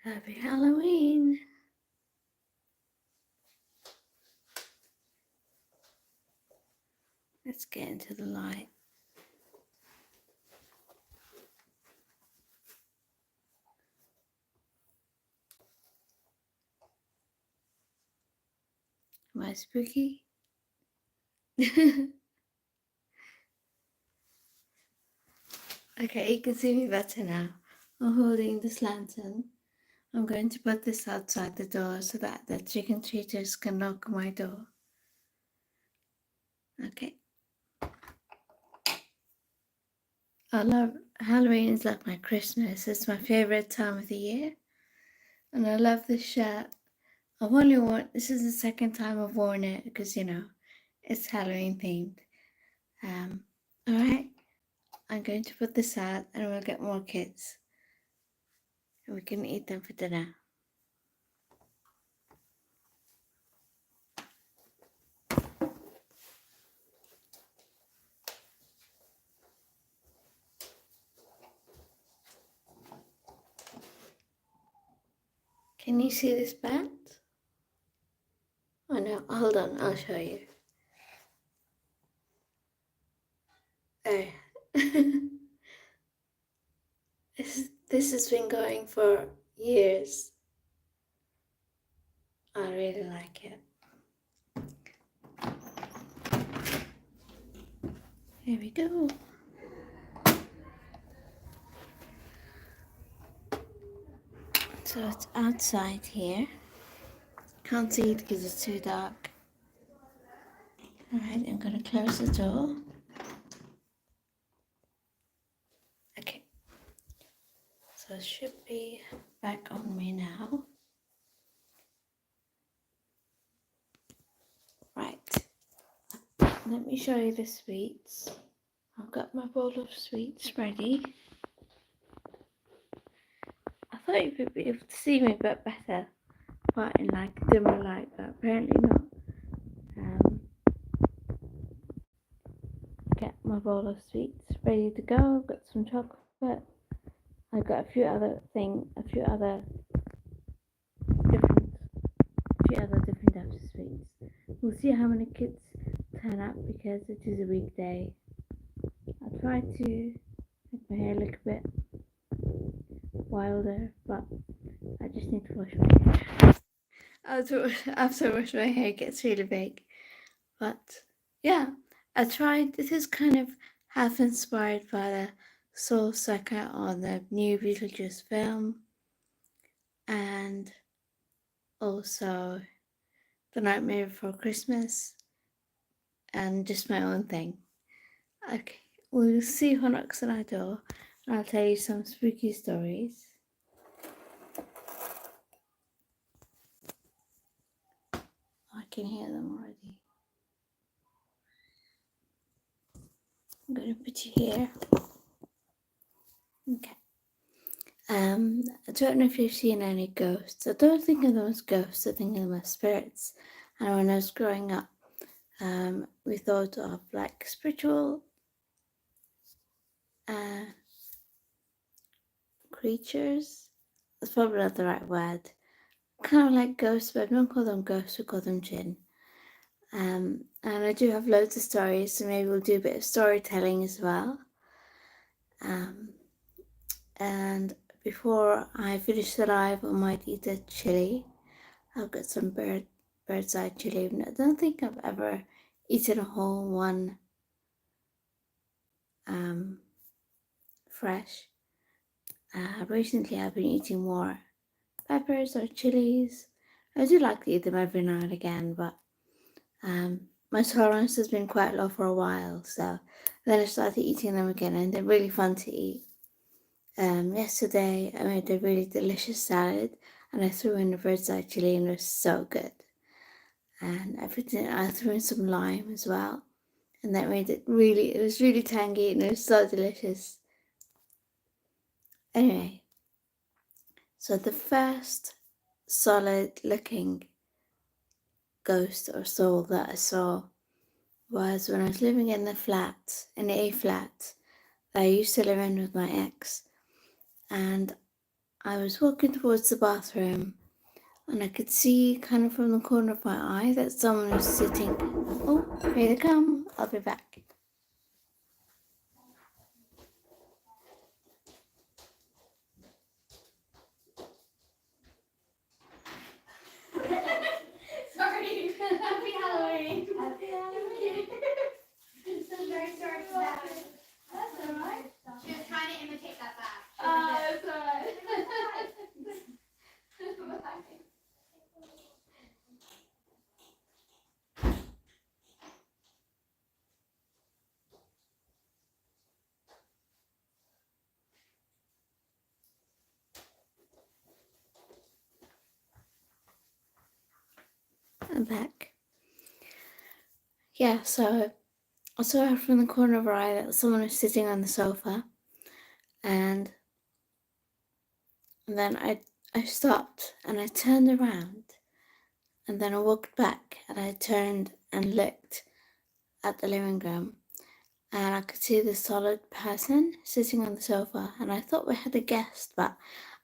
Happy Halloween. Let's get into the light. Am I spooky? Okay, you can see me better now. I'm holding this lantern. I'm going to put this outside the door so that the trick-or-treaters can knock on my door. Okay. I love Halloween is like my Christmas. It's my favorite time of the year. And I love this shirt. I've only worn, this is the second time I've worn it because, it's Halloween themed. Alright, I'm going to put this out and we'll get more kids. And we can eat them for dinner. Can you see this bat? Oh no, hold on, I'll show you. There. This has been going for years. I really like it. Here we go. So it's outside here. Can't see it because it's too dark. Alright, I'm gonna close the door. Okay. So it should be back on me now. Right. Let me show you the sweets. I've got my bowl of sweets ready. I thought you would be able to see me a bit better, but in like dimmer light, but apparently not. Get my bowl of sweets ready to go. I've got some chocolate. I've got a few other different types of sweets. We'll see how many kids turn up because it is a weekday. I'll try to make my hair look a bit wilder, but I just need to wash my hair. After I wash my hair, it gets really big. But yeah, I tried. This is kind of half inspired by the Soul Sucker on the new Beetlejuice film, and also The Nightmare Before Christmas, and just my own thing. Okay, we'll see who knocks on our door, and I'll tell you some spooky stories. I can hear them already. I'm going to put you here. Okay. I don't know if you've seen any ghosts. I don't think of them as ghosts, I think of them as spirits. And when I was growing up, we thought of like spiritual creatures. That's probably not the right word. Kind of like ghosts, but we don't call them ghosts, we call them jinn. And I do have loads of stories, so maybe we'll do a bit of storytelling as well. And before I finish the live, I might eat a chili. I've got some bird's eye chili. I don't think I've ever eaten a whole one fresh. Recently I've been eating more peppers or chilies. I do like to eat them every now and again, but my tolerance has been quite low for a while, so then I started eating them again, and they're really fun to eat. Yesterday I made a really delicious salad, and I threw in the bird's eye chili, and it was so good. And I threw in some lime as well, and that made it was really tangy, and it was so delicious. Anyway, so the first solid looking ghost or soul that I saw was when I was living in the A flat that I used to live in with my ex, and I was walking towards the bathroom and I could see kind of from the corner of my eye that someone was sitting. Oh, here they come. I'll be back. Sorry. Happy Halloween. Happy Halloween. I'm very sorry for that. That's alright. She was trying to imitate that back. Oh, that's alright. I'm back. Yeah, so I saw from the corner of her eye that someone was sitting on the sofa, and then I stopped and I turned around, and then I walked back and I turned and looked at the living room, and I could see this solid person sitting on the sofa, and I thought we had a guest, but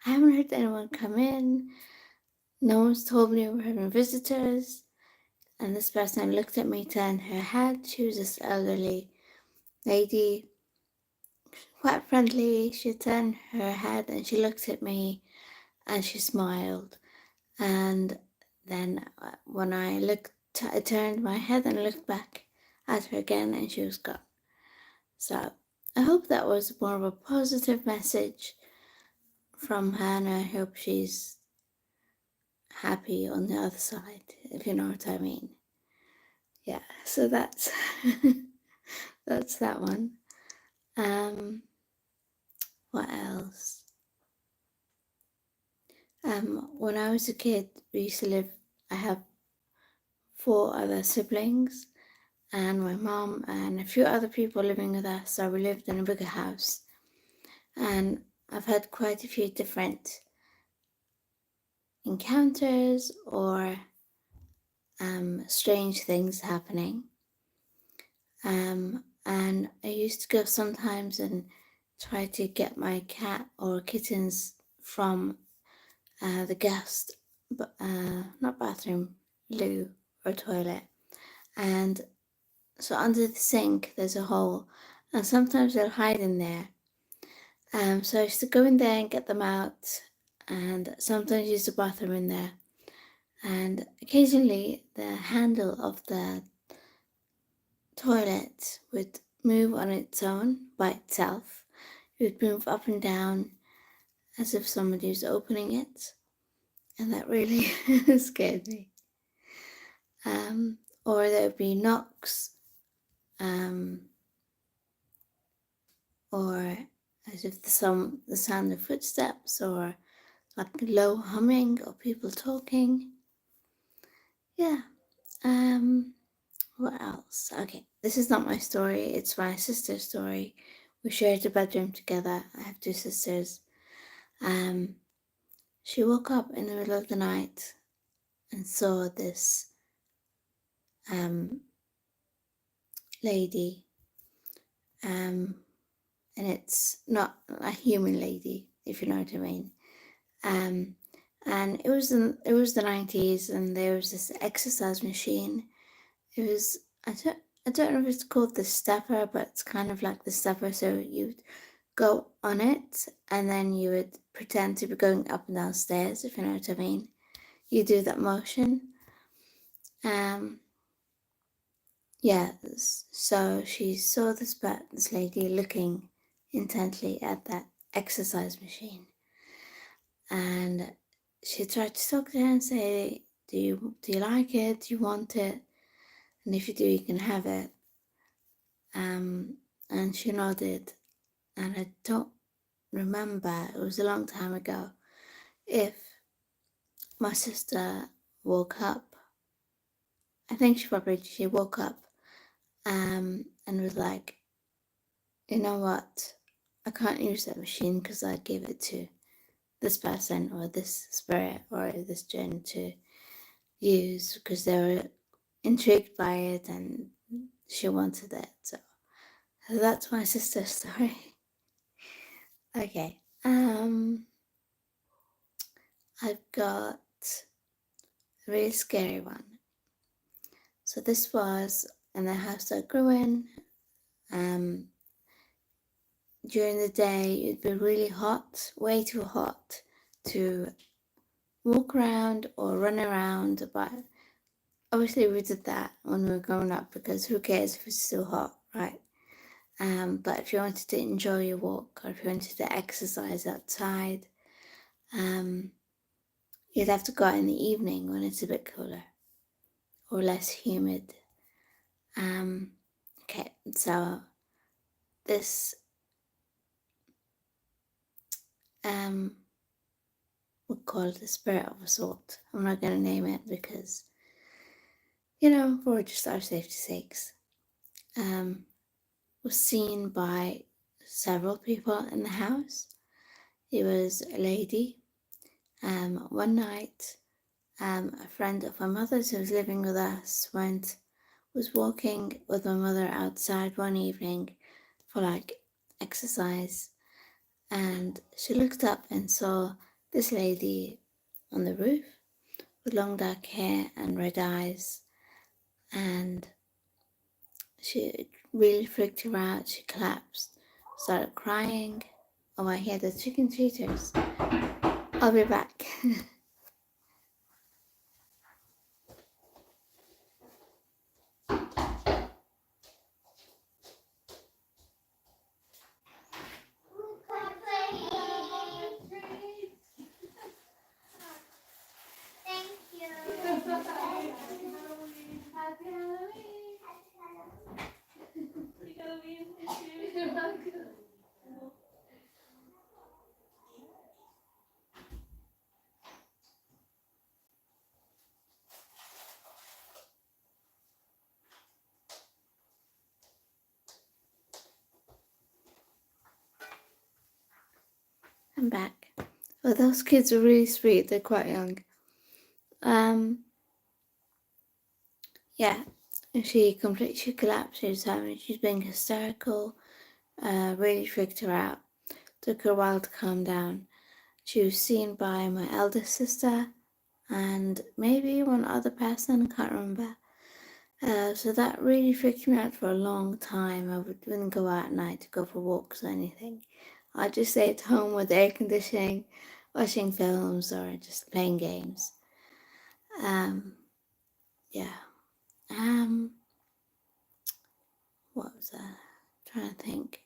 I haven't heard anyone come in. No one's told me we're having visitors. And this person looked at me, turned her head. She was this elderly lady, quite friendly. She turned her head and she looked at me and she smiled. And then when I turned my head and looked back at her again and she was gone. So I hope that was more of a positive message from her, and I hope she's happy on the other side, if you know what I mean. Yeah, so that's that's that one. What else? When I was a kid, we used to live. I have 4 other siblings, and my mom and a few other people living with us. So we lived in a bigger house, and I've had quite a few different encounters or strange things happening. And I used to go sometimes and try to get my cat or kittens from the guest, not bathroom, loo or toilet. And so under the sink there's a hole, and sometimes they'll hide in there. So I used to go in there and get them out, and sometimes use the bathroom in there. And occasionally the handle of the toilet would move on its own by itself. It would move up and down as if somebody was opening it, and that really scared me. Or there would be knocks, or as if the sound of footsteps, or like low humming or people talking. Yeah. What else? Okay, this is not my story, it's my sister's story. We shared a bedroom together. I have 2 sisters. She woke up in the middle of the night and saw this lady, and it's not a human lady, if you know what I mean. And it was the 90s, and there was this exercise machine. It was, I don't know if it's called the stepper, but it's kind of like the stepper. So you'd go on it and then you would pretend to be going up and down stairs, if you know what I mean. You do that motion. Yeah, so she saw this lady looking intently at that exercise machine, and she tried to talk to her and say, do you like it? Do you want it? And if you do, you can have it. And she nodded, and I don't remember, it was a long time ago, if my sister woke up. I think she woke up and was like, you know what, I can't use that machine because I gave it to this person or this spirit or this jinn to use because they were intrigued by it and she wanted it. So that's my sister's story. Okay. I've got a really scary one. So this was in the house I grew in. During the day, it'd be really hot, way too hot to walk around or run around. But obviously, we did that when we were growing up because who cares if it's still hot, right? But if you wanted to enjoy your walk or if you wanted to exercise outside, you'd have to go out in the evening when it's a bit cooler or less humid. Okay, so this we'll call it the spirit of assault. I'm not going to name it because, for just our safety sakes. Was seen by several people in the house. It was a lady. One night, a friend of my mother's who was living with us was walking with my mother outside one evening for exercise, and she looked up and saw this lady on the roof with long dark hair and red eyes, and she really freaked her out. She collapsed, started crying. Oh, I hear the chicken cheaters. I'll be back. I'm back. Well, those kids are really sweet. They're quite young. Yeah, she completely collapsed. She's being hysterical. Really freaked her out. Took her a while to calm down. She was seen by my eldest sister and maybe one other person. I can't remember. So that really freaked me out for a long time. I wouldn't go out at night to go for walks or anything. I'd just stay at home with air conditioning, watching films or just playing games. Yeah. What was that? I'm trying to think.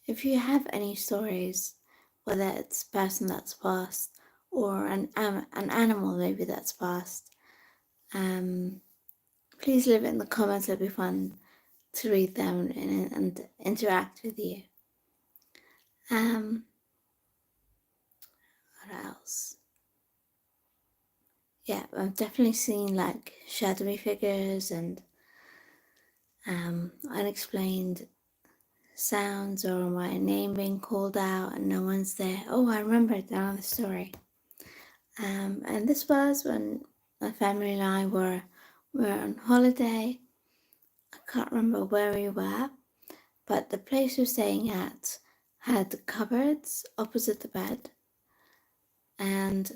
If you have any stories, whether it's a person that's passed or an animal maybe that's passed, please leave it in the comments. It'll be fun to read them and interact with you. What else? Yeah, I've definitely seen shadowy figures and unexplained sounds or my name being called out and no one's there. Oh, I remembered another story. And this was when my family and I were on holiday. I can't remember where we were, but the place we were staying at had cupboards opposite the bed. And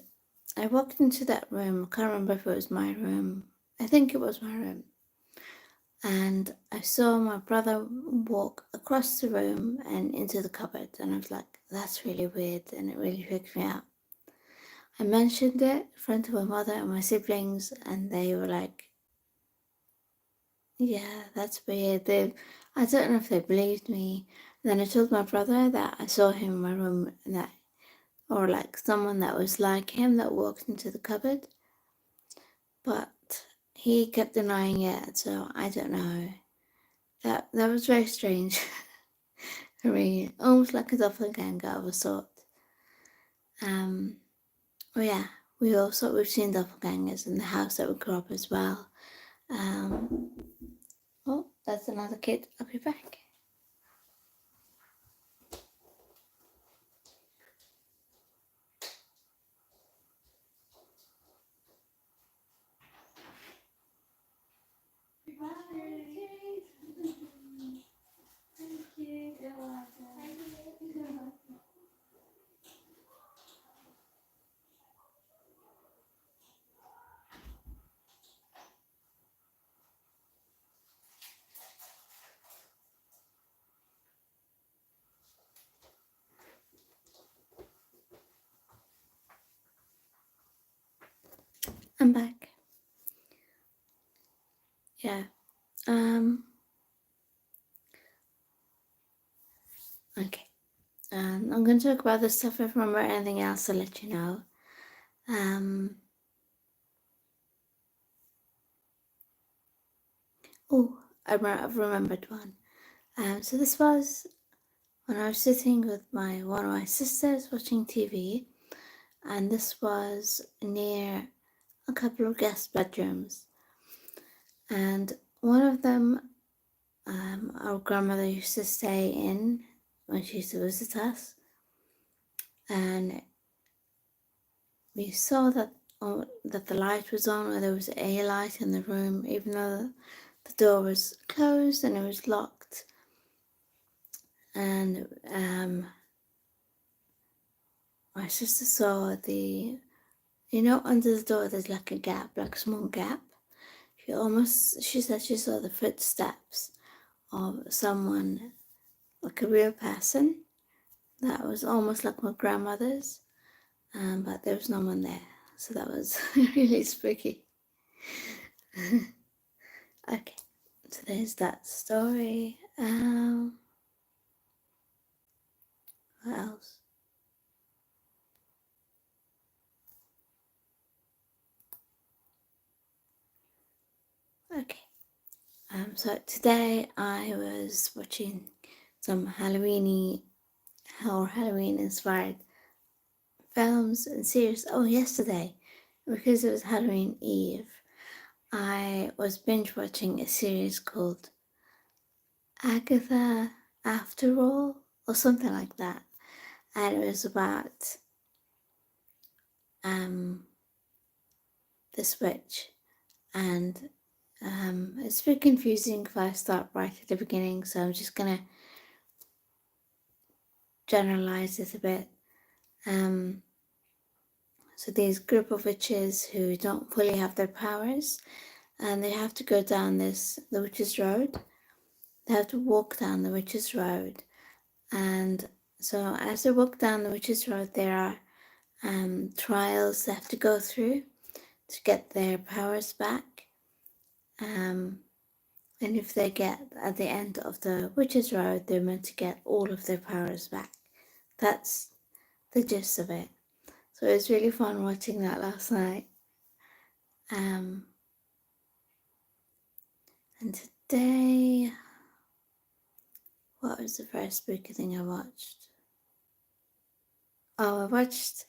I walked into that room. I can't remember if it was my room. I think it was my room. And I saw my brother walk across the room and into the cupboard. And I was like, that's really weird. And it really freaked me out. I mentioned it in front of my mother and my siblings, and they were like, yeah, that's weird. I don't know if they believed me. And then I told my brother that I saw him in my room, or someone that was like him that walked into the cupboard. But he kept denying it, so I don't know. That was very strange for me, almost like a doppelganger of a sort. Oh yeah, we've seen doppelgangers in the house that we grew up as well. Oh, that's another kid. I'll be back. I'm back. Yeah. Okay. I'm going to talk about the stuff. If I remember anything else, I'll let you know. I've remembered one. So this was when I was sitting with one of my sisters watching TV, and this was near a couple of guest bedrooms. And one of them, our grandmother used to stay in when she used to visit us. And we saw that the light was on, or there was a light in the room, even though the door was closed and it was locked. And my sister saw under the door there's like a gap, like a small gap. She said she saw the footsteps of someone, like a real person, that was almost like my grandmother's, but there was no one there. So that was really spooky. Okay, so there's that story. What else? Okay. So today I was watching some Halloween inspired films and series. Oh, yesterday, because it was Halloween Eve, I was binge watching a series called Agatha After All, or something like that. And it was about this witch. And it's a bit confusing if I start right at the beginning, so I'm just gonna generalize it a bit. So these group of witches who don't fully have their powers, and they have to go down the witch's road. They have to walk down the witch's road, and so as they walk down the witch's road, there are trials they have to go through to get their powers back. And if they get at the end of the witch's road, they're meant to get all of their powers back. That's the gist of it. So it was really fun watching that last night. And today, what was the first spooky thing I watched? Oh, I watched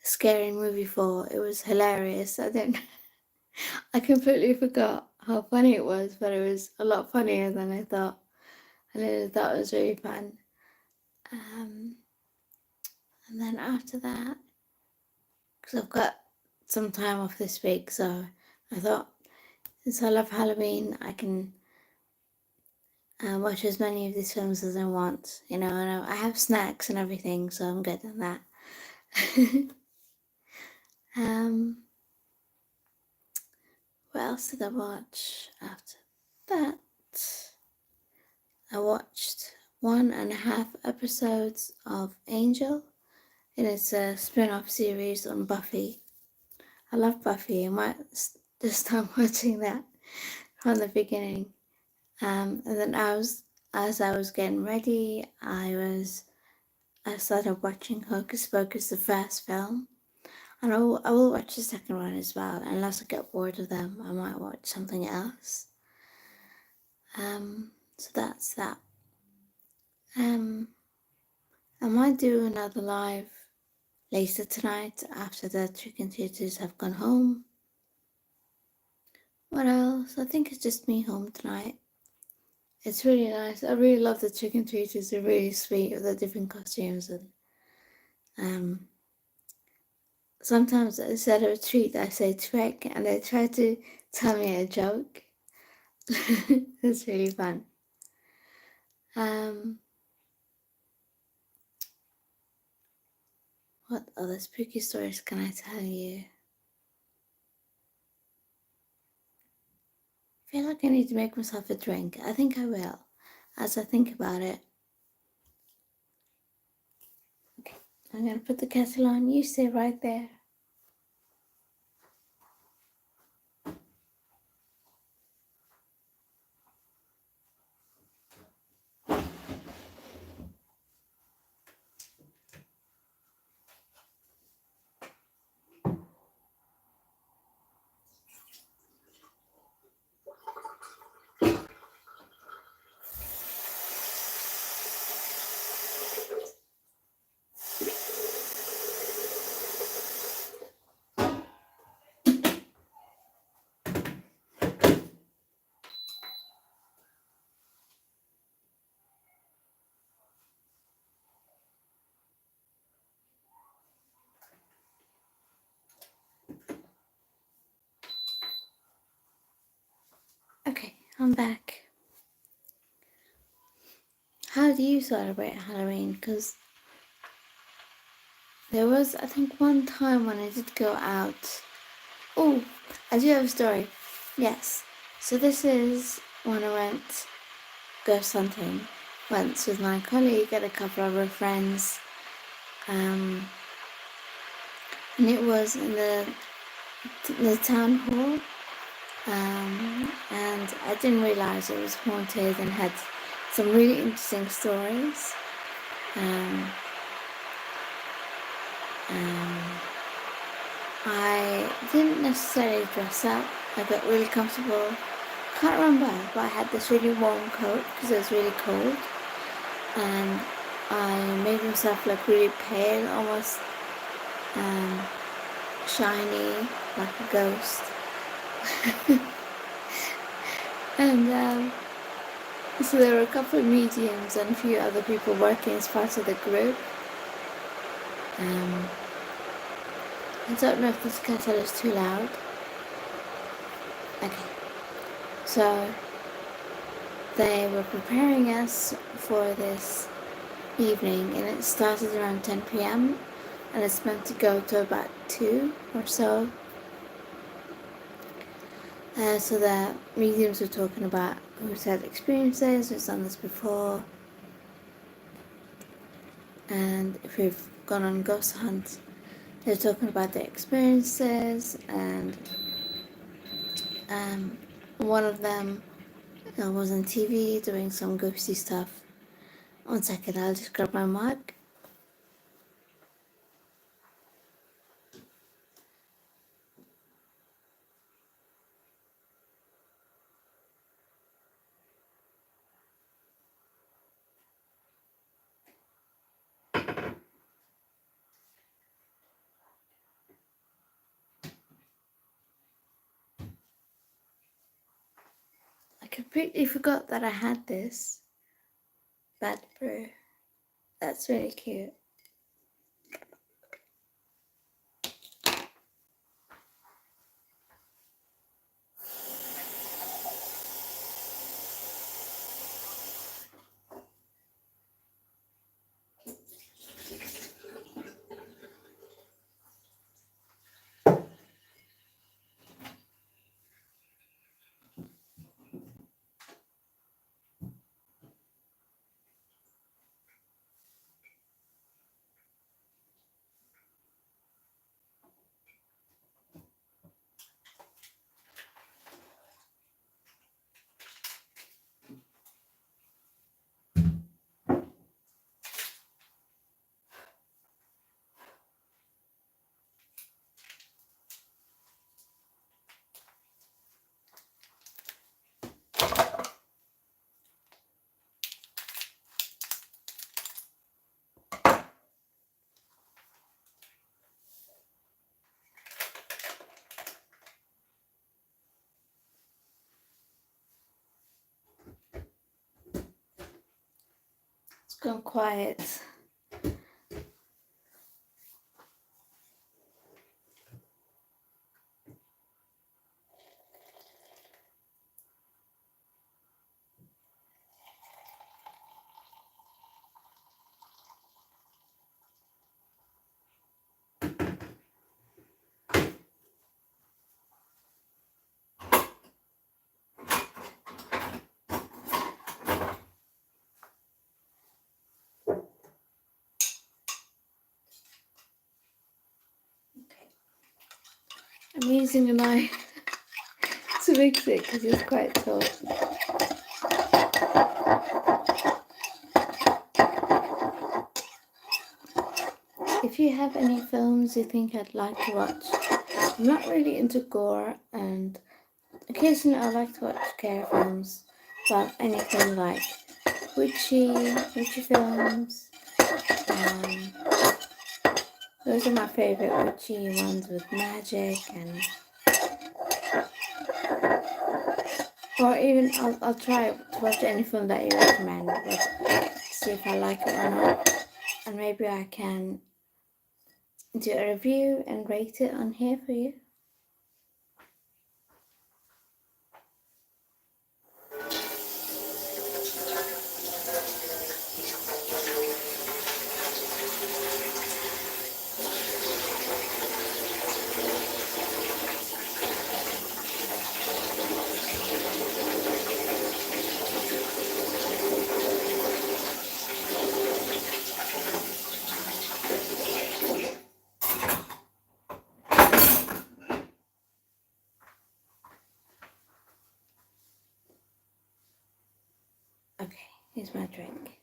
Scary Movie 4. It was hilarious. I completely forgot how funny it was, but it was a lot funnier than I thought. And I thought it was really fun. And then after that, because I've got some time off this week, so I thought, since I love Halloween, I can watch as many of these films as I want. And I have snacks and everything, so I'm good on that. What else did I watch after that? I watched 1.5 episodes of Angel, and it's a spin-off series on Buffy. I love Buffy. I might just start watching that from the beginning. And then as I was getting ready, I started watching Hocus Pocus, the first film. And I will watch the second one as well. Unless I get bored of them, I might watch something else. So that's that. I might do another live later tonight after the trick-and-treaters have gone home. What else? I think it's just me home tonight. It's really nice. I really love the trick-and-treaters. They're really sweet with the different costumes, and sometimes instead of a treat, I say trick, and they try to tell me a joke. It's really fun. What other spooky stories can I tell you? I feel like I need to make myself a drink. I think I will, as I think about it. Okay, I'm gonna put the kettle on. You stay right there. I'm back. How do you celebrate Halloween? Because there was, I think, one time when I did go out. Oh, I do have a story. Yes. So this is when I went ghost hunting. Went with my colleague and a couple of her friends. And it was in the town hall. And I didn't realise it was haunted and had some really interesting stories. I didn't necessarily dress up. I got really comfortable. Can't remember, but I had this really warm coat because it was really cold. And I made myself look really pale, almost shiny, like a ghost. And so there were a couple of mediums and a few other people working as part of the group. I don't know if this kettle is too loud. Okay. So they were preparing us for this evening, and it started around 10 p.m. and it's meant to go to about 2 or so. So the mediums were talking about who's had experiences, who's done this before, and if we've gone on ghost hunts. They're talking about their experiences, and one of them was on TV doing some ghosty stuff. 1 second, I'll just grab my mug. I completely forgot that I had this bad brew. That's really cute. It's gone quiet. I'm using a knife to mix it because it's quite tall. If you have any films you think I'd like to watch, I'm not really into gore, and occasionally I like to watch scary films, but anything like witchy films. Those are my favorite witchy ones with magic, and or even I'll try to watch any film that you recommend, but see if I like it or not, and maybe I can do a review and rate it on here for you. Here's my drink.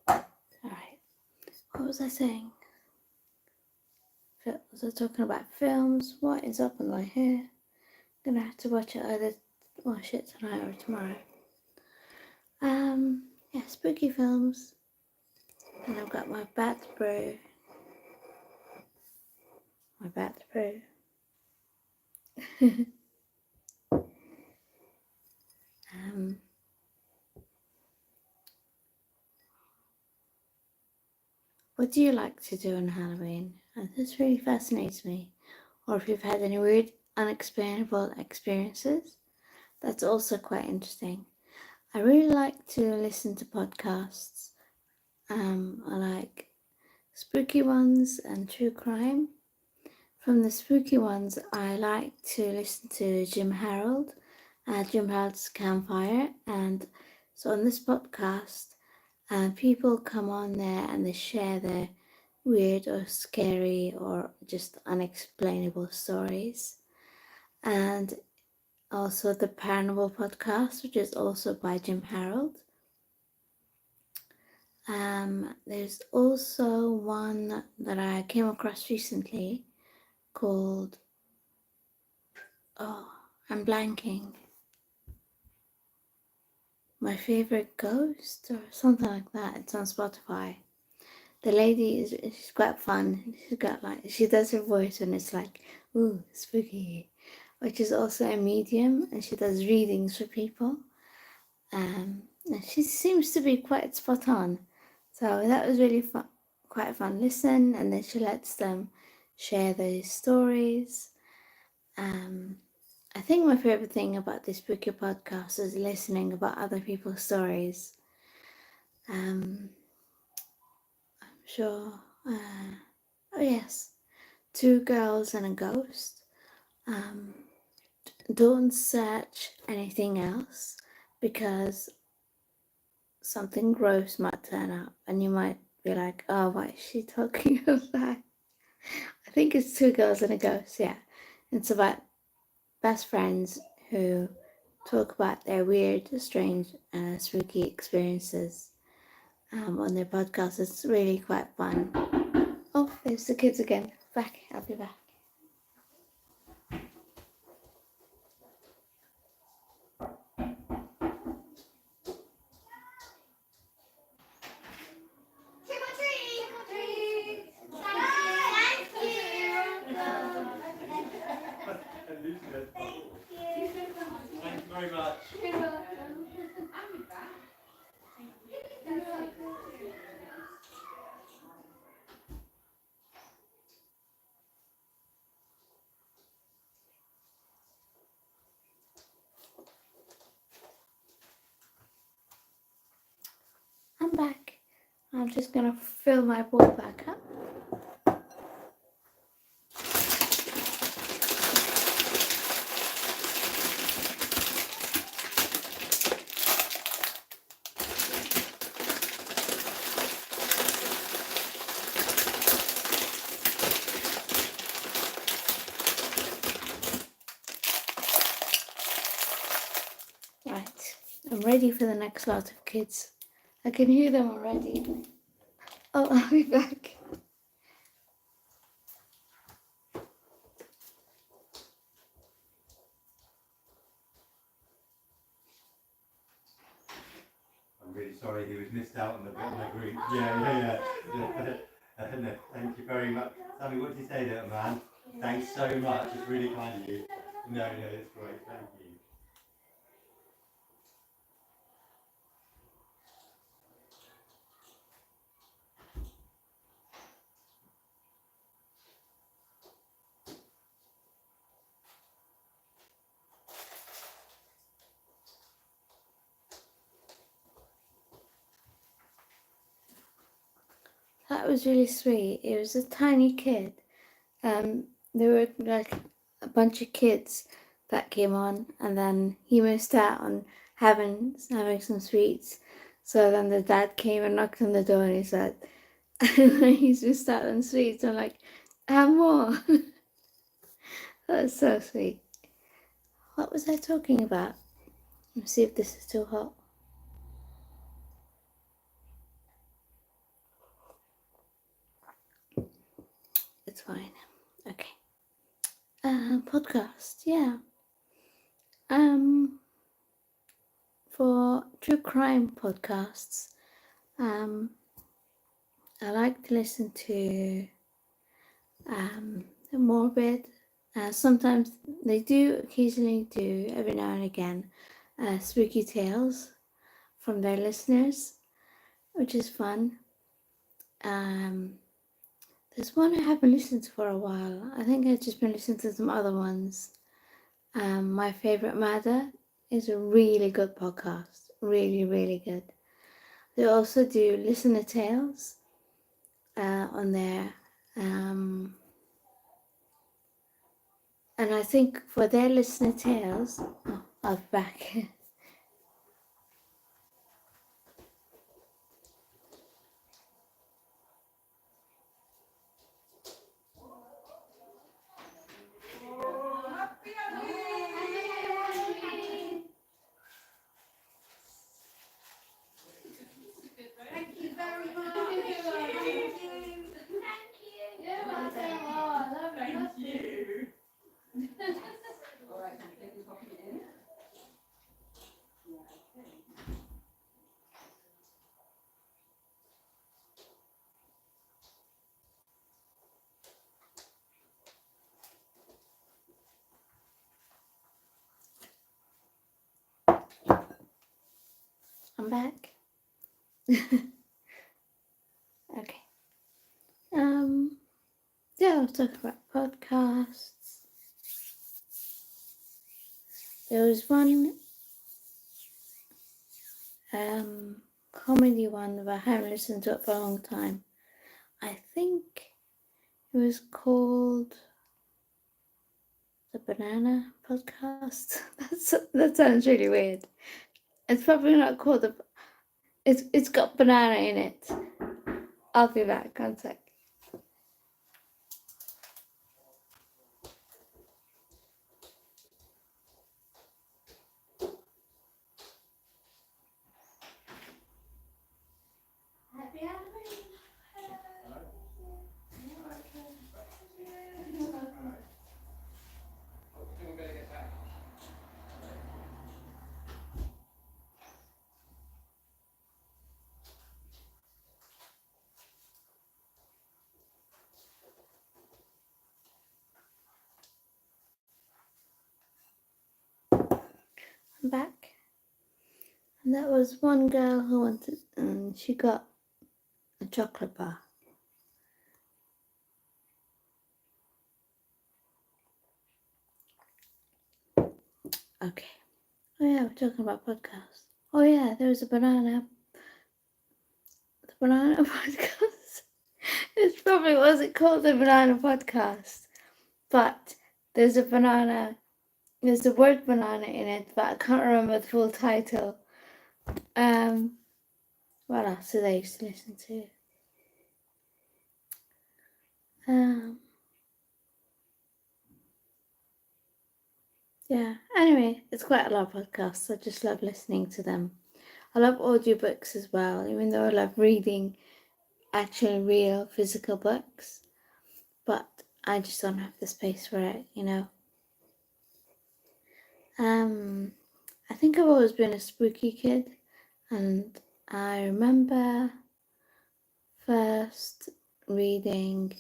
Alright, what was I saying? Was I talking about films? What is up with my hair? Gonna have to watch it tonight or tomorrow. Yeah, spooky films. And I've got my Bat Brew. What do you like to do on Halloween? This really fascinates me. Or if you've had any weird, unexplainable experiences, that's also quite interesting. I really like to listen to podcasts. I like spooky ones and true crime. From the spooky ones, I like to listen to Jim Harold, Jim Harold's Campfire. And so on this podcast, people come on there and they share their weird or scary or just unexplainable stories. And also the Paranormal Podcast, which is also by Jim Harold. There's also one that I came across recently called, I'm blanking, My Favorite Ghost or something like that. It's on Spotify. The lady she's quite fun. She does her voice and it's like, ooh, spooky. Which is also a medium, and she does readings for people. And she seems to be quite spot on. So that was really fun, quite a fun listen. And then she lets them share their stories. I think my favorite thing about this spooky podcast is listening about other people's stories. I'm sure. Oh yes, Two Girls and a Ghost. Don't search anything else because something gross might turn up and you might be like, oh, why is she talking about that? I think it's Two Girls and a Ghost, yeah. It's about best friends who talk about their weird, strange, spooky experiences on their podcast. It's really quite fun. Oh, there's the kids again. Back, I'll be back. Thank you very much. I'm back. I'm just gonna fill my bowl back up. Right, I'm ready for the next lot of kids. I can hear them already. Oh, I'll be back. I'm really sorry he was missed out on the group. Yeah. No, thank you very much. Sammy, what did you say, little man? Thanks so much. It's really kind of you. No, it's great. Thank you. That was really sweet. It was a tiny kid. There were like a bunch of kids that came on, and then he missed out on having some sweets. So then the dad came and knocked on the door, and he said, "He's missed out on sweets." I'm like, "Have more." That was so sweet. What was I talking about? Let's see if this is too hot. It's fine. Okay. Podcast, yeah. For true crime podcasts, I like to listen to Morbid. Sometimes they do occasionally do, every now and again, spooky tales from their listeners, which is fun. There's one I haven't listened to for a while. I think I've just been listening to some other ones. My Favorite Murder is a really good podcast. Really, really good. They also do listener tales on there. And I think for their listener tales, I'll be back. Thank you very much. Thank you. You're welcome. Oh, lovely. Thank you. All right, thank you for popping it in. I'm back. Okay. Yeah, I'll talk about podcasts. There was one comedy one that I haven't listened to it for a long time. I think it was called the Banana Podcast. That sounds really weird. It's probably not called the. It's got banana in it. I'll be back. 1 sec. Happy Halloween. I'm back. And that was one girl who wanted, and she got a chocolate bar. Okay. Oh yeah, we're talking about podcasts. Oh yeah, there was a banana. The banana podcast. It probably wasn't called the banana podcast, but there's a banana. There's the word banana in it, but I can't remember the full title. What else did I used to listen to? Yeah, anyway, it's quite a lot of podcasts. I just love listening to them. I love audiobooks as well, even though I love reading actual real physical books. But I just don't have the space for it, you know. I think I've always been a spooky kid, and I remember first reading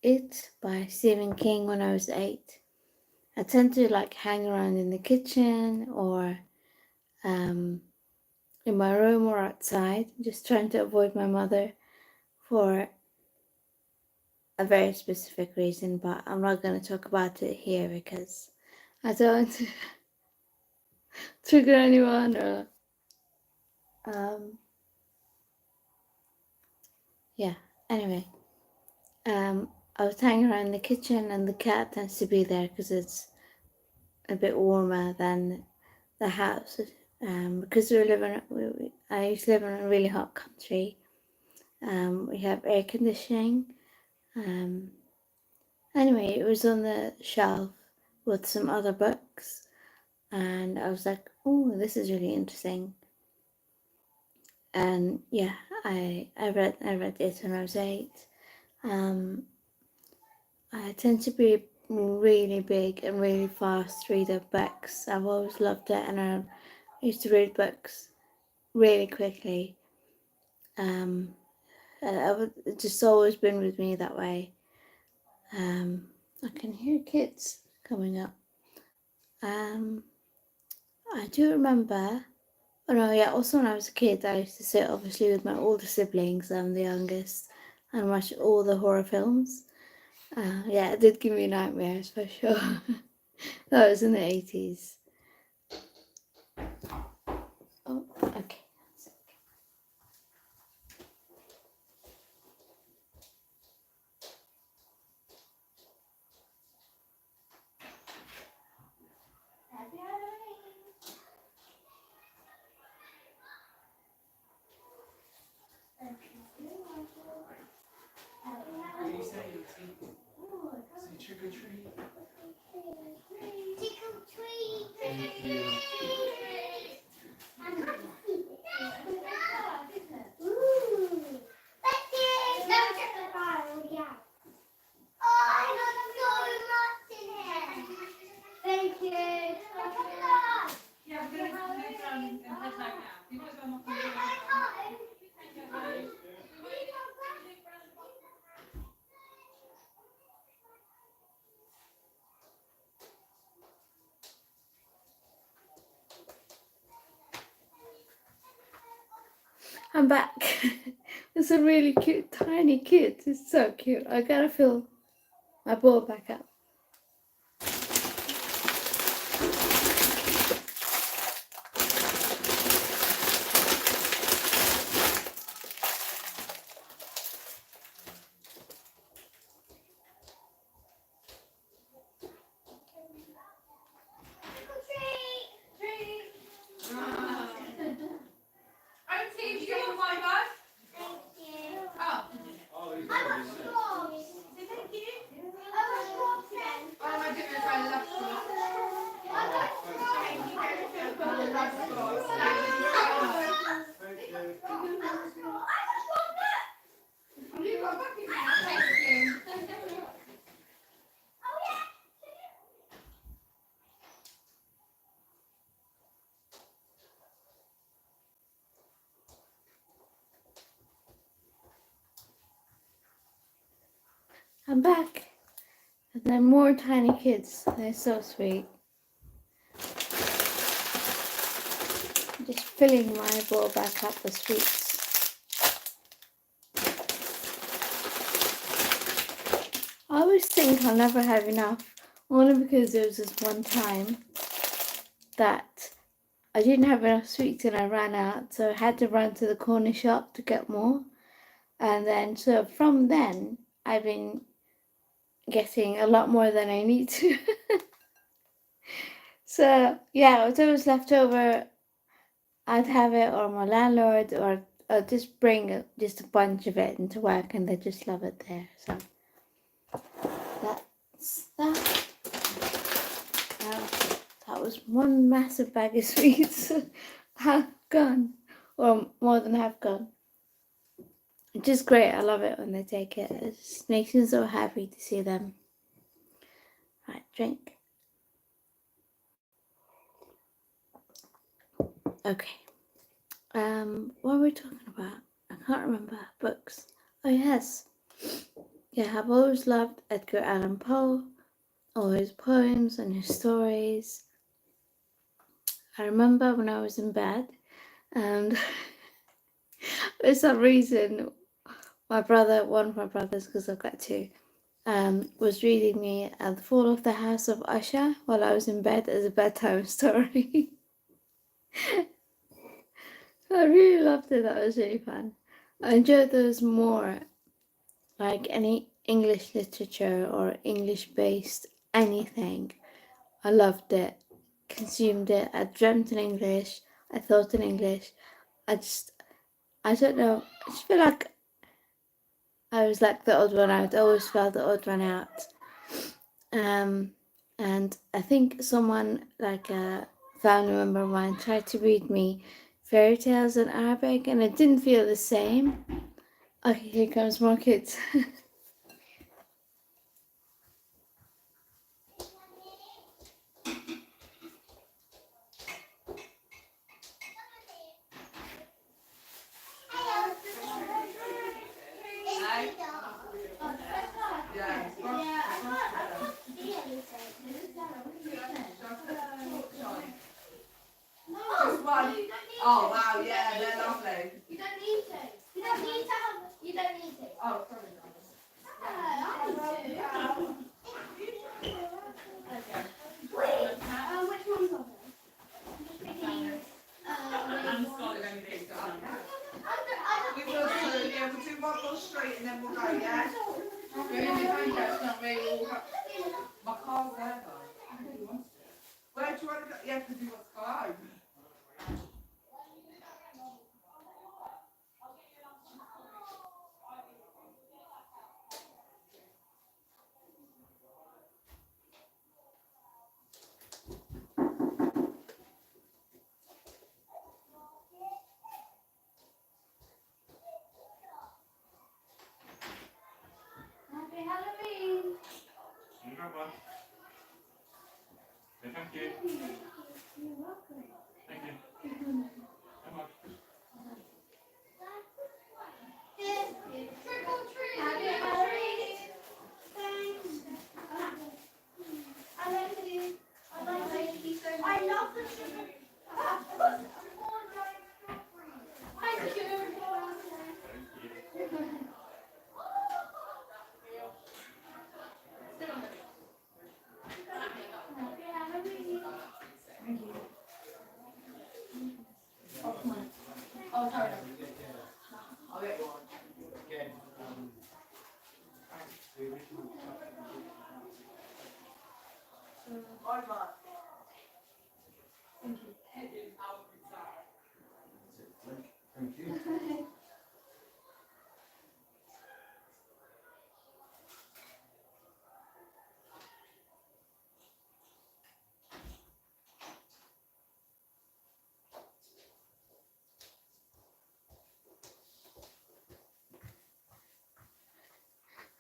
It by Stephen King when I was 8. I tend to like hang around in the kitchen or in my room or outside, just trying to avoid my mother for a very specific reason, but I'm not going to talk about it here because I don't want to trigger anyone or yeah, anyway. I was hanging around the kitchen and the cat tends to be there because it's a bit warmer than the house. Because I used to live in a really hot country. We have air conditioning. Anyway, it was on the shelf with some other books. and I was like, oh, this is really interesting. And yeah, I read it when I was 8. I tend to be really big and really fast reader books. I've always loved it, and I used to read books really quickly. It's just always been with me that way. I can hear kids coming up. I do remember. Oh no, yeah. Also, when I was a kid, I used to sit obviously with my older siblings. I'm the youngest, and watch all the horror films. Yeah, it did give me nightmares for sure. That was in the 80s. Oh, okay. Happy Halloween. Happy Halloween. Say trick or treat. Trick or treat. Thank you. Ooh. Thank you. No, check the bottle. Yeah. Oh, I got so much in here. Thank you. Ja, we kunnen het niet aan en het lijkt aan. Die was allemaal goed. I'm back. It's a really cute, tiny kid. It's so cute. I gotta fill my bowl back up. Auntie, do you want my bag? Thank you. Oh. Oh, he's I got got his set. straws. Say thank you. I got straws then. Oh my goodness, I love straws. I got straws. Thank you very much. I love straws. Thank you so much. I got straws. I got straws. Look. You got a bucket now. Thank you. Oh yeah. I'm back. And then more tiny kids. They're so sweet. I'm just filling my bowl back up with sweets. I always think I'll never have enough, only because there was this one time that I didn't have enough sweets and I ran out, so I had to run to the corner shop to get more. And then, so from then, I've been getting a lot more than I need to. So, yeah, whatever was left over, I'd have it, or my landlord, or just bring just a bunch of it into work, and they just love it there. So, that's that. That was one massive bag of sweets. Half gone, or more than half gone. Which is great. I love it when they take it. It just makes me so happy to see them. Right, drink. Okay. What were we talking about? I can't remember. Books. Oh yes. Yeah, I've always loved Edgar Allan Poe, all his poems and his stories. I remember when I was in bed, and for some reason, my brother, one of my brothers, because I've got two, was reading me The Fall of the House of Usher while I was in bed as a bedtime story. I really loved it. That was really fun. I enjoyed those more, like any English literature or English-based anything. I loved it, consumed it. I dreamt in English. I thought in English. I don't know. I just feel like I was like the odd one out. I always felt the odd one out. And I think someone like family member of mine tried to read me fairy tales in Arabic, and it didn't feel the same. Okay, here comes more kids. Just one. Oh wow, yeah, they're lovely. You don't need to. You don't need to have. You don't need to. Oh, sorry, guys. Which one's on there? I'm just picking. I'm Scotland, I'm big, so I'm- We will do. Yeah, we'll do one more straight and then we'll go. Yeah. My car's there though. Where do you want to go? Yeah, because we want to go home. Happy Halloween. You got one. Yeah, thank you. You're welcome. Thank you. Come on. Trick or treat. Happy Halloween. Thanks. I like you. I love the sugar. Thank you. Happy Halloween. Oh, sorry. I'll get one. Bye, Mark. Thank you.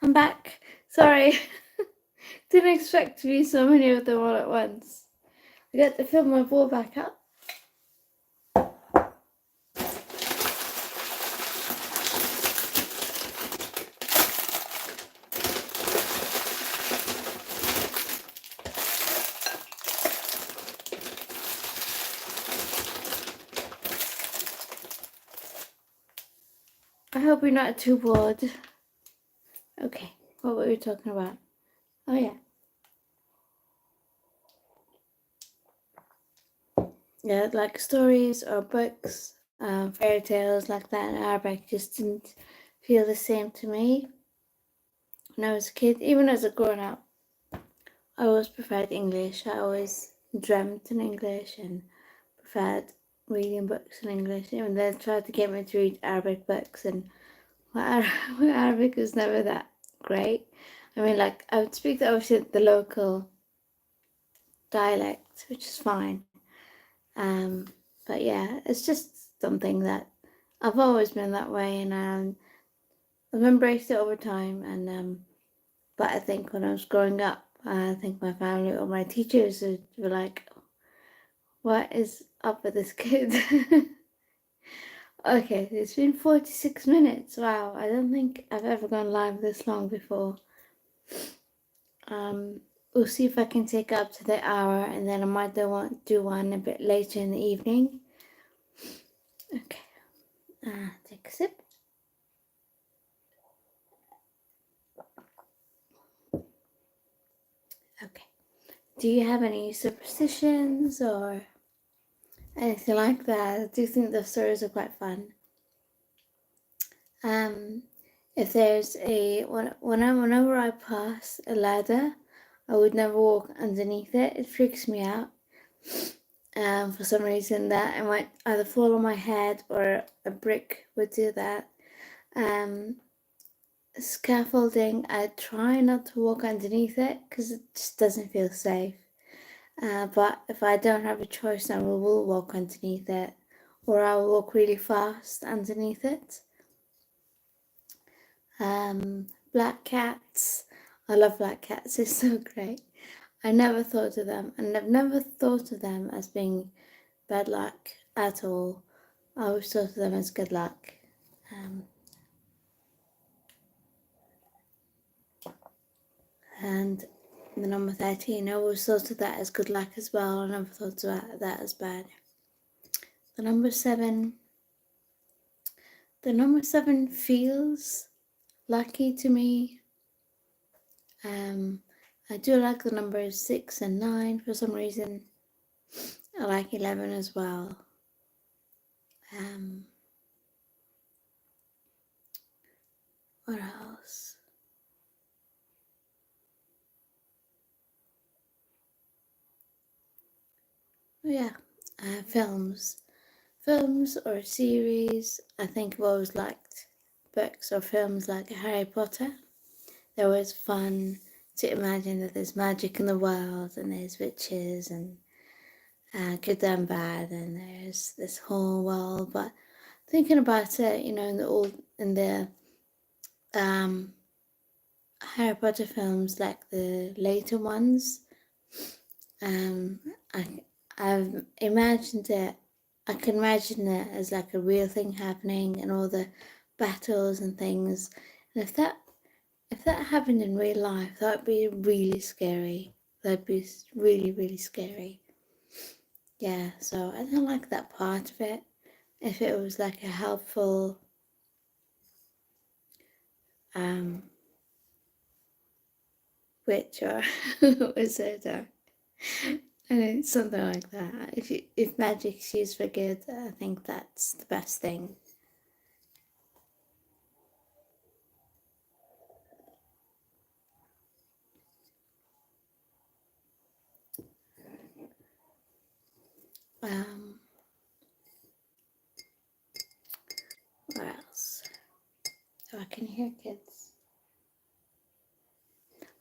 I'm back. Sorry. Didn't expect to be so many of them all at once. I got to fill my ball back up. I hope you're not too bored. Okay, what were we talking about? Oh yeah. Yeah, like stories or books, fairy tales like that in Arabic just didn't feel the same to me when I was a kid. Even as a grown up, I always preferred English. I always dreamt in English and preferred reading books in English. Even they tried to get me to read Arabic books, and my Arabic was never that great. I mean, like I would speak obviously the local dialect, which is fine. But yeah, it's just something that I've always been that way, and I've embraced it over time. And but I think when I was growing up, I think my family or my teachers were like, "What is up with this kid?" Okay, it's been 46 minutes. Wow, I don't think I've ever gone live this long before. We'll see if I can take up to the hour, and then I might do one a bit later in the evening. Okay, take a sip. Okay, do you have any superstitions or anything like that? I do think the stories are quite fun. If there's whenever I pass a ladder, I would never walk underneath it. It freaks me out. For some reason that I might either fall on my head or a brick would do that. Scaffolding, I try not to walk underneath it because it just doesn't feel safe. But if I don't have a choice, then I will walk underneath it, or I will walk really fast underneath it. Black cats. I love black cats. It's so great. I never thought of them, and I've never thought of them as being bad luck at all. I always thought of them as good luck. And the number 13, I always thought of that as good luck as well. I never thought of that as bad. The number 7 feels lucky to me. I do like the numbers 6 and 9 for some reason. I like 11 as well. What else? Oh yeah, films. Films or series. I think I've always liked books or films like Harry Potter. They're always fun to imagine that there's magic in the world and there's witches and good and bad, and there's this whole world. But thinking about it, you know, in the Harry Potter films, like the later ones, I've imagined it. I can imagine it as like a real thing happening, and all the battles and things. And if that happened in real life, that would be really scary. That'd be really, really scary. Yeah, so I don't like that part of it. If it was like a helpful witch or wizard or something like that. If magic's used for good, I think that's the best thing. What else? Oh, I can hear kids.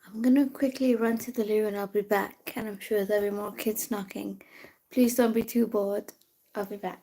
I'm gonna quickly run to the loo and I'll be back, and I'm sure there'll be more kids knocking. Please don't be too bored. I'll be back.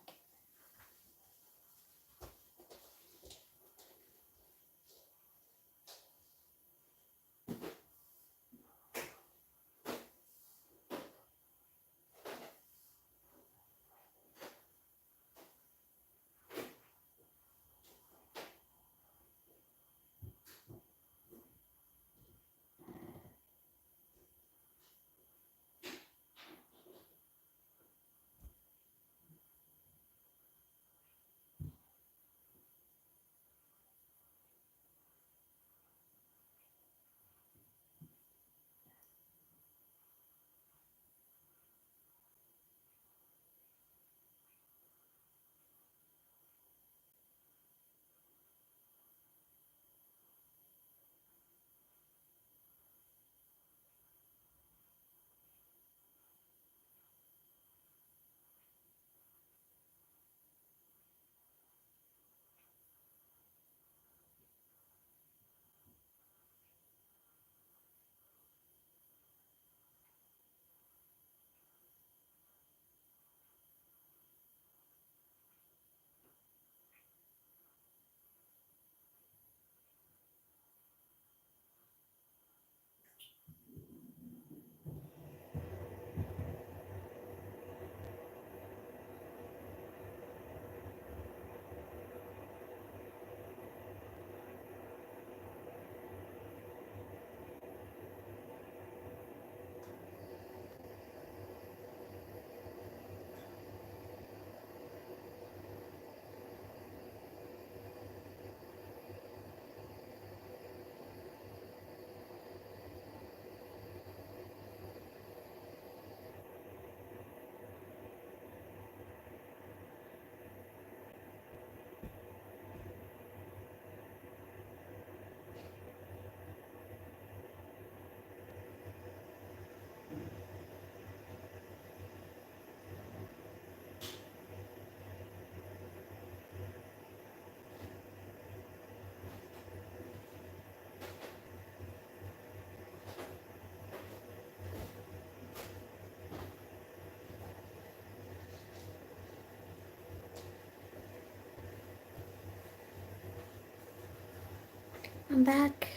I'm back.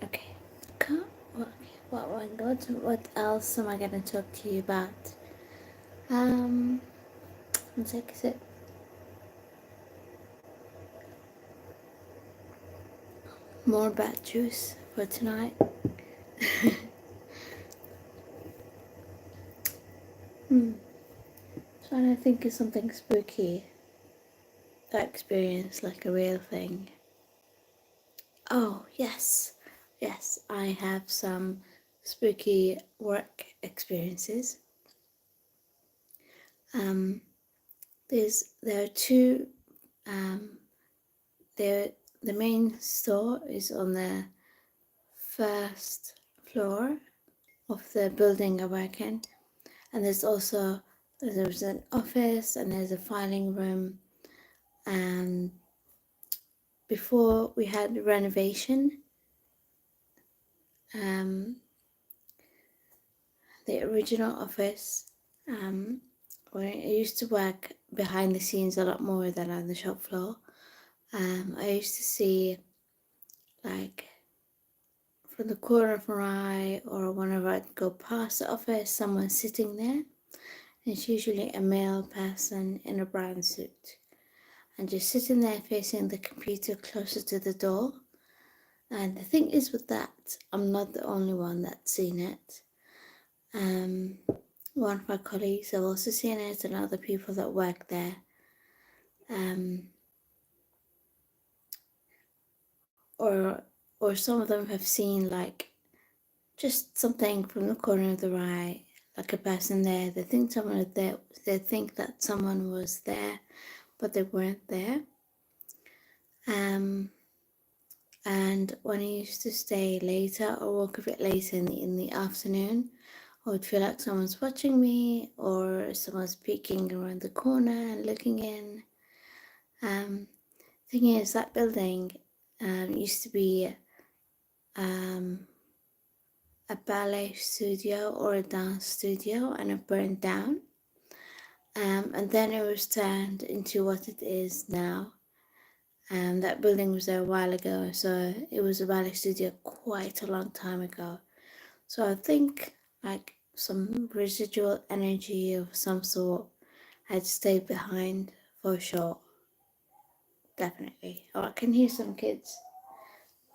Okay. What else am I gonna talk to you about? One sec, is it? More bat juice for tonight. Trying to think of something spooky that experience, like a real thing. Oh, yes. Yes, I have some spooky work experiences. There are two. The main store is on the first floor of the building I work in, and there's an office and there's a filing room. And before we had renovation, the original office, where I used to work behind the scenes a lot more than on the shop floor. I used to see, like, from the corner of my eye or whenever I'd go past the office, someone sitting there. And it's usually a male person in a brown suit and just sitting there facing the computer closer to the door. And the thing is with that, I'm not the only one that's seen it. One of my colleagues have also seen it, and other people that work there. Or some of them have seen, like, just something from the corner of the eye, like a person there. They think someone is there. They think that someone was there, but they weren't there. And when I used to stay later or walk a bit later in the afternoon, I would feel like someone's watching me or someone's peeking around the corner and looking in. Thing is, that building used to be a ballet studio or a dance studio, and it burned down. And then it was turned into what it is now. That building was there a while ago, so it was a ballet studio quite a long time ago. So I think, like, some residual energy of some sort had stayed behind for sure. Definitely. Oh, I can hear some kids.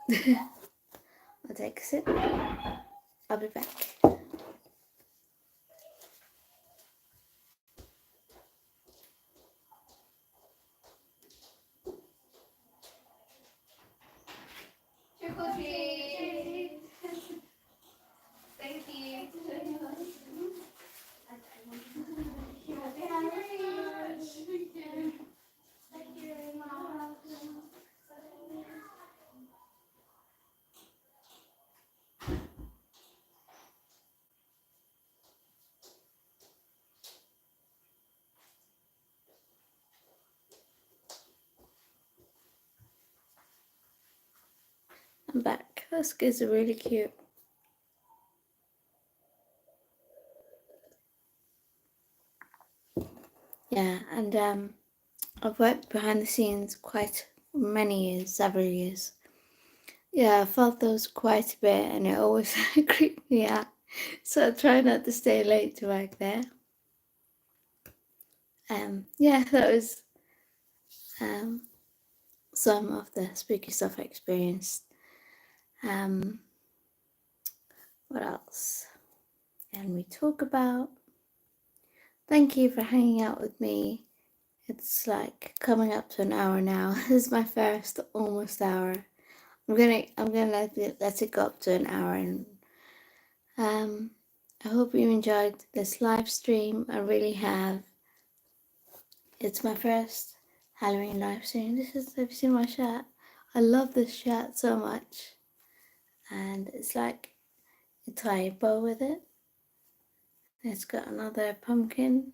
I'll take a sip. I'll be back. Trick or treat. Thank you. Thank you very much. I'm back. Those kids are really cute. Yeah, and I've worked behind the scenes quite many years, several years. Yeah, I felt those quite a bit, and it always creeped me out. So I try not to stay late to work there. Yeah, that was some of the spooky stuff I experienced. What else can we talk about? Thank you for hanging out with me. It's like coming up to an hour now. This is my first almost hour. I'm gonna let it go up to an hour, and I hope you enjoyed this live stream. I really have. It's my first Halloween live stream. Have you seen my shirt? I love this shirt so much, and it's like a tie bow with it. It's got another pumpkin.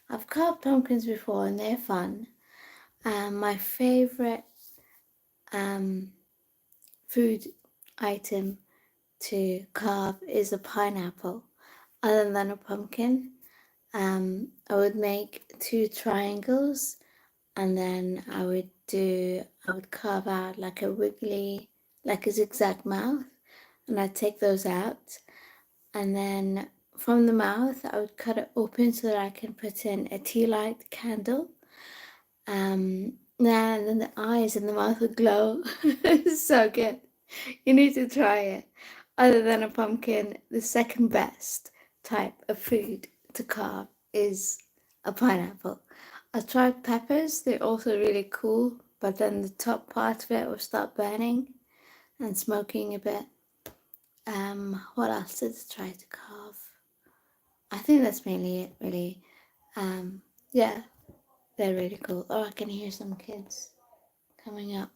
I've carved pumpkins before, and they're fun. My favorite food item to carve is a pineapple. Other than a pumpkin, I would make 2 triangles and then I would carve out like a wiggly, like a zigzag mouth, and I'd take those out, and then from the mouth I would cut it open so that I can put in a tea light candle. And then the eyes and the mouth would glow. It's so good. You need to try it. Other than a pumpkin, the second best type of food to carve is a pineapple. I tried peppers, they're also really cool, but then the top part of it will start burning and smoking a bit. What else did I try to carve? I think that's mainly it, really. Yeah, they're really cool. Oh, I can hear some kids coming up.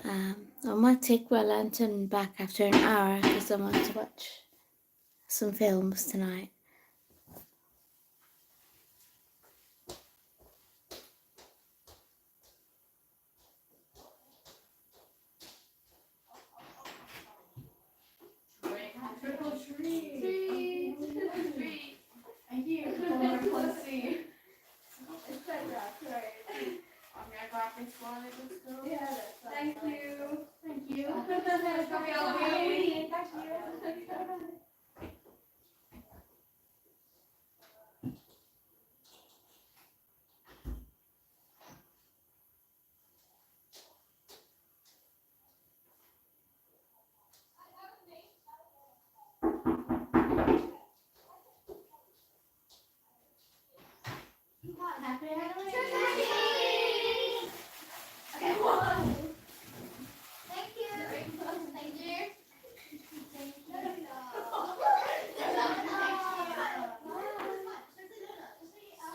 I might take my lantern back after an hour because I want to watch some films tonight. Trick or treat. Treat. Treat. I hear. Let's see. It's like that, right? I'm gonna grab this one. Let's go. Yeah, that's Thank you. Thank you. Happy Halloween. Thank you. Happy Halloween. Okay, one. Thank you. Thank you.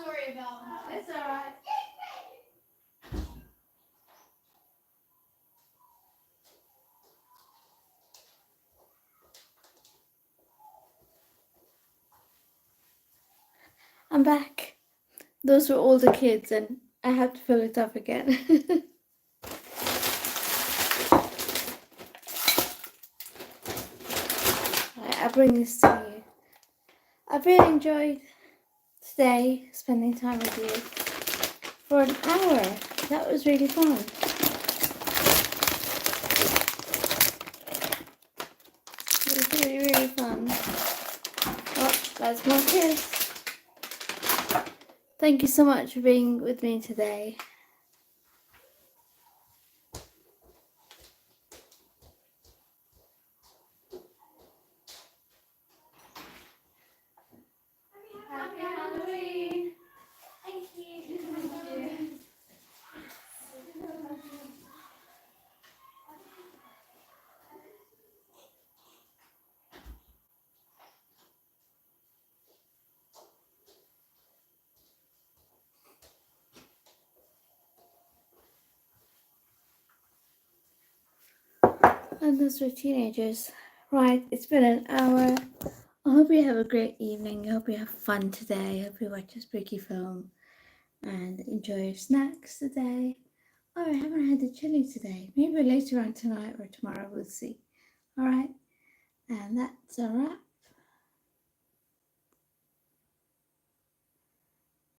Sorry about that. It's alright. I'm back. Those were all the kids, and I have to fill it up again. Right, I'll bring this to you. I've really enjoyed today spending time with you for an hour. That was really fun. It was really, really fun. Oh, that's more kids. Thank you so much for being with me today. Happy Halloween. Thank you. And those were teenagers. Right, it's been an hour. I hope you have a great evening. I hope you have fun today. I hope you watch a spooky film and enjoy your snacks today. Oh, I haven't had the chili today. Maybe later on tonight or tomorrow, we'll see. Alright, and that's a wrap.